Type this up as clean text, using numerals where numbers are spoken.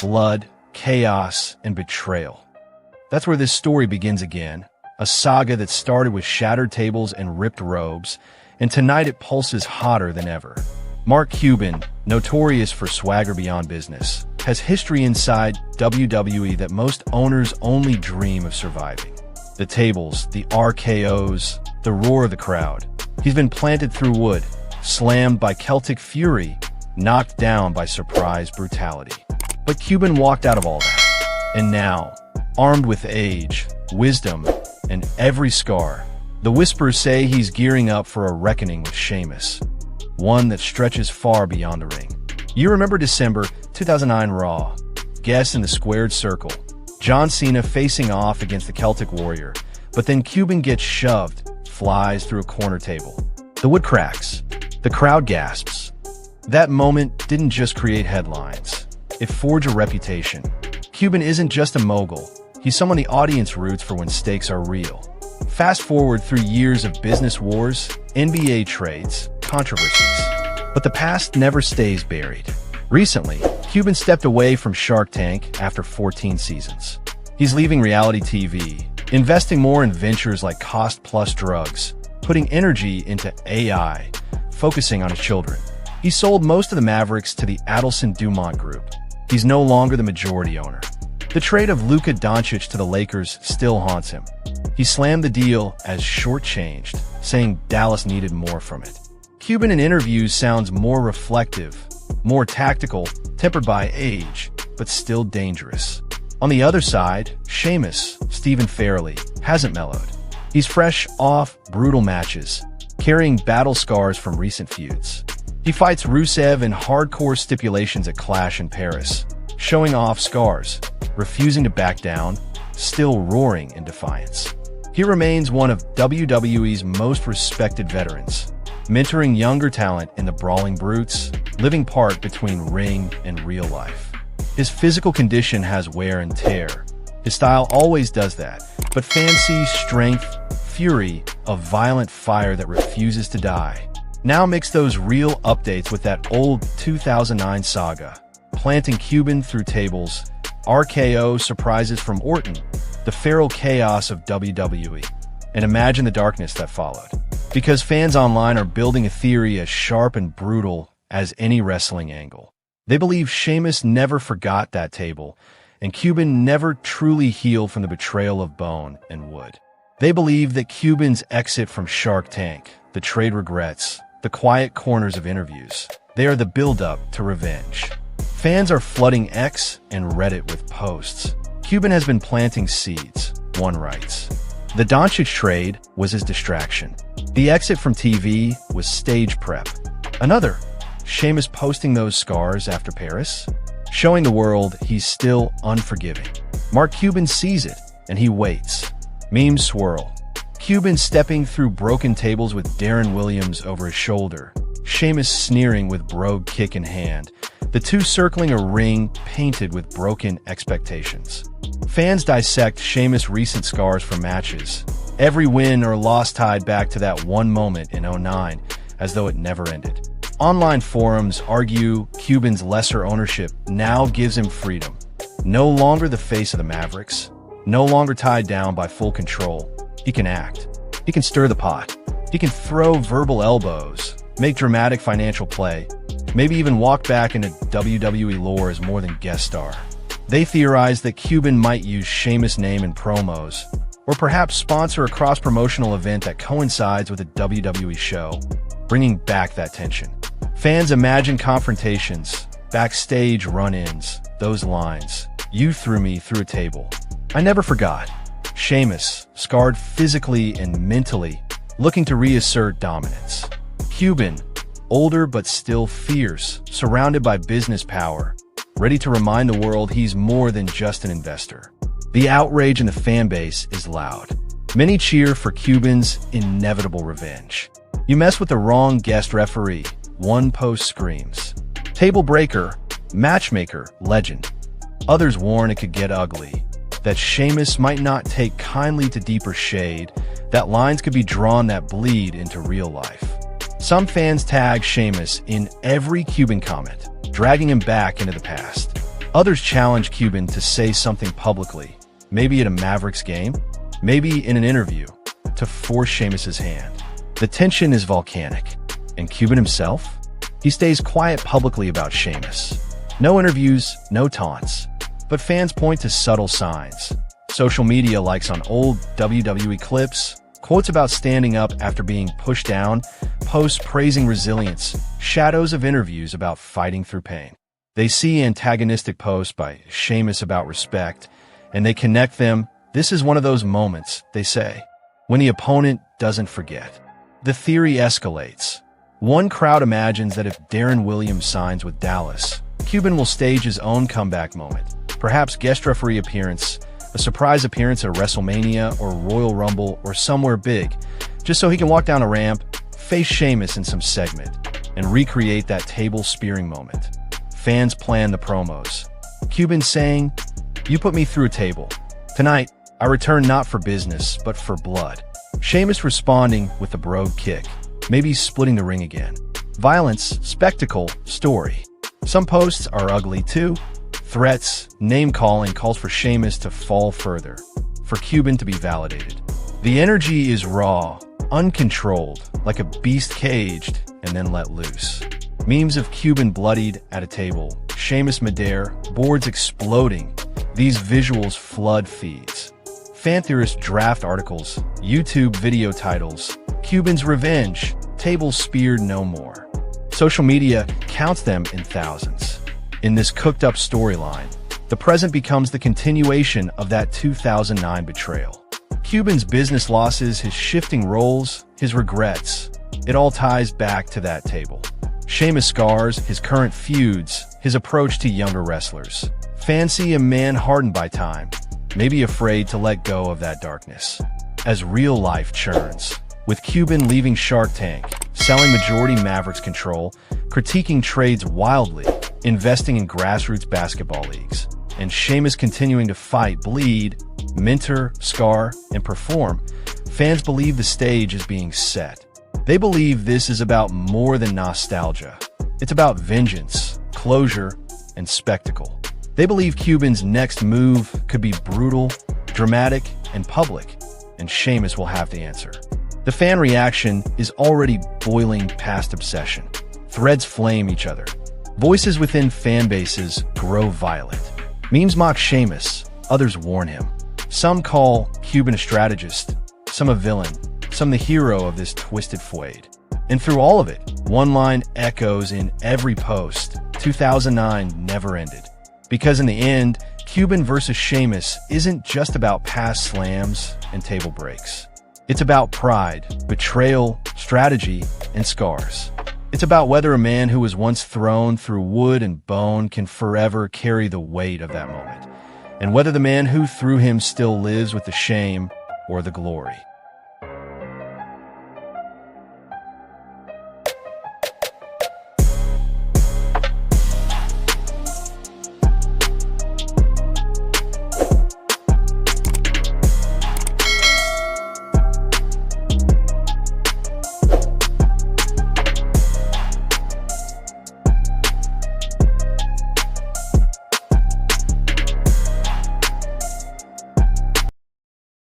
blood, chaos, and betrayal. That's where this story begins again, a saga that started with shattered tables and ripped robes, and tonight it pulses hotter than ever. Mark Cuban, notorious for swagger beyond business, has history inside WWE that most owners only dream of surviving. The tables, the RKOs, the roar of the crowd. He's been planted through wood, slammed by Celtic fury, knocked down by surprise brutality. But Cuban walked out of all that. And now, armed with age, wisdom, and every scar, the whispers say he's gearing up for a reckoning with Sheamus, one that stretches far beyond the ring. You remember December 2009 Raw, guests in the squared circle, John Cena facing off against the Celtic Warrior, but then Cuban gets shoved, flies through a corner table. The wood cracks. The crowd gasps. That moment didn't just create headlines. It forged a reputation. Cuban isn't just a mogul. He's someone the audience roots for when stakes are real. Fast forward through years of business wars, NBA trades, controversies. But the past never stays buried. Recently, Cuban stepped away from Shark Tank after 14 seasons. He's leaving reality TV, investing more in ventures like cost-plus drugs, putting energy into AI, focusing on his children. He sold most of the Mavericks to the Adelson Dumont Group. He's no longer the majority owner. The trade of Luka Doncic to the Lakers still haunts him. He slammed the deal as shortchanged, saying Dallas needed more from it. Cuban in interviews sounds more reflective, more tactical, tempered by age, but still dangerous. On the other side, Sheamus, Stephen Fairley, hasn't mellowed. He's fresh off brutal matches, carrying battle scars from recent feuds. He fights Rusev in hardcore stipulations at Clash in Paris, showing off scars, refusing to back down, still roaring in defiance. He remains one of WWE's most respected veterans, mentoring younger talent in the Brawling Brutes, living part between ring and real life. His physical condition has wear and tear. His style always does that, but fans see strength, fury, a violent fire that refuses to die. Now mix those real updates with that old 2009 saga, planting Cuban through tables, RKO surprises from Orton, the feral chaos of WWE, and imagine the darkness that followed. Because fans online are building a theory as sharp and brutal as any wrestling angle. They believe Sheamus never forgot that table, and Cuban never truly healed from the betrayal of bone and wood. They believe that Cuban's exit from Shark Tank, the trade regrets, the quiet corners of interviews, they are the buildup to revenge. Fans are flooding X and Reddit with posts. Cuban has been planting seeds, one writes. The Doncic trade was his distraction. The exit from TV was stage prep. Another, Sheamus posting those scars after Paris, showing the world he's still unforgiving. Mark Cuban sees it, and he waits. Memes swirl. Cuban stepping through broken tables with Darren Williams over his shoulder. Sheamus sneering with brogue kick in hand. The two circling a ring painted with broken expectations. Fans dissect Sheamus' recent scars from matches. Every win or loss tied back to that one moment in '09, as though it never ended. Online forums argue Cuban's lesser ownership now gives him freedom. No longer the face of the Mavericks, no longer tied down by full control. He can act. He can stir the pot. He can throw verbal elbows, make dramatic financial play, maybe even walk back into WWE lore as more than guest star. They theorize that Cuban might use Sheamus' name in promos, or perhaps sponsor a cross-promotional event that coincides with a WWE show, bringing back that tension. Fans imagine confrontations, backstage run-ins, those lines. You threw me through a table. I never forgot. Sheamus, scarred physically and mentally, looking to reassert dominance. Cuban, older but still fierce, surrounded by business power, ready to remind the world he's more than just an investor. The outrage in the fan base is loud. Many cheer for Cuban's inevitable revenge. You mess with the wrong guest referee, one post screams. Table breaker, matchmaker, legend. Others warn it could get ugly, that Sheamus might not take kindly to deeper shade, that lines could be drawn that bleed into real life. Some fans tag Sheamus in every Cuban comment, dragging him back into the past. Others challenge Cuban to say something publicly, maybe at a Mavericks game, maybe in an interview, to force Sheamus's hand. The tension is volcanic. And Cuban himself? He stays quiet publicly about Sheamus. No interviews, no taunts. But fans point to subtle signs. Social media likes on old WWE clips, quotes about standing up after being pushed down, posts praising resilience, shadows of interviews about fighting through pain. They see antagonistic posts by Sheamus about respect, and they connect them. This is one of those moments, they say, when the opponent doesn't forget. The theory escalates. One crowd imagines that if Darren Williams signs with Dallas, Cuban will stage his own comeback moment. Perhaps guest referee appearance, a surprise appearance at WrestleMania or Royal Rumble or somewhere big, just so he can walk down a ramp, face Sheamus in some segment, and recreate that table spearing moment. Fans plan the promos. Cuban saying, "You put me through a table. Tonight, I return not for business, but for blood." Sheamus responding with a brogue kick, maybe splitting the ring again. Violence, spectacle, story. Some posts are ugly too. Threats, name-calling calls for Sheamus to fall further, for Cuban to be validated. The energy is raw, uncontrolled, like a beast caged and then let loose. Memes of Cuban bloodied at a table, Sheamus midair, boards exploding. These visuals flood feeds. Fan theorists draft articles, YouTube video titles, Cuban's revenge, tables speared no more. Social media counts them in thousands. In this cooked-up storyline, the present becomes the continuation of that 2009 betrayal. Cuban's business losses, his shifting roles, his regrets, it all ties back to that table. Sheamus' scars, his current feuds, his approach to younger wrestlers. Fans see a man hardened by time, maybe afraid to let go of that darkness. As real life churns, with Cuban leaving Shark Tank, selling majority Mavericks control, critiquing trades wildly, investing in grassroots basketball leagues, and Sheamus continuing to fight, bleed, mentor, scar, and perform, fans believe the stage is being set. They believe this is about more than nostalgia. It's about vengeance, closure, and spectacle. They believe Cuban's next move could be brutal, dramatic, and public, and Sheamus will have to answer. The fan reaction is already boiling past obsession. Threads flame each other. Voices within fan bases grow violent. Memes mock Sheamus, others warn him. Some call Cuban a strategist, some a villain, some the hero of this twisted feud. And through all of it, one line echoes in every post: 2009 never ended. Because in the end, Cuban versus Sheamus isn't just about past slams and table breaks. It's about pride, betrayal, strategy, and scars. It's about whether a man who was once thrown through wood and bone can forever carry the weight of that moment, and whether the man who threw him still lives with the shame or the glory.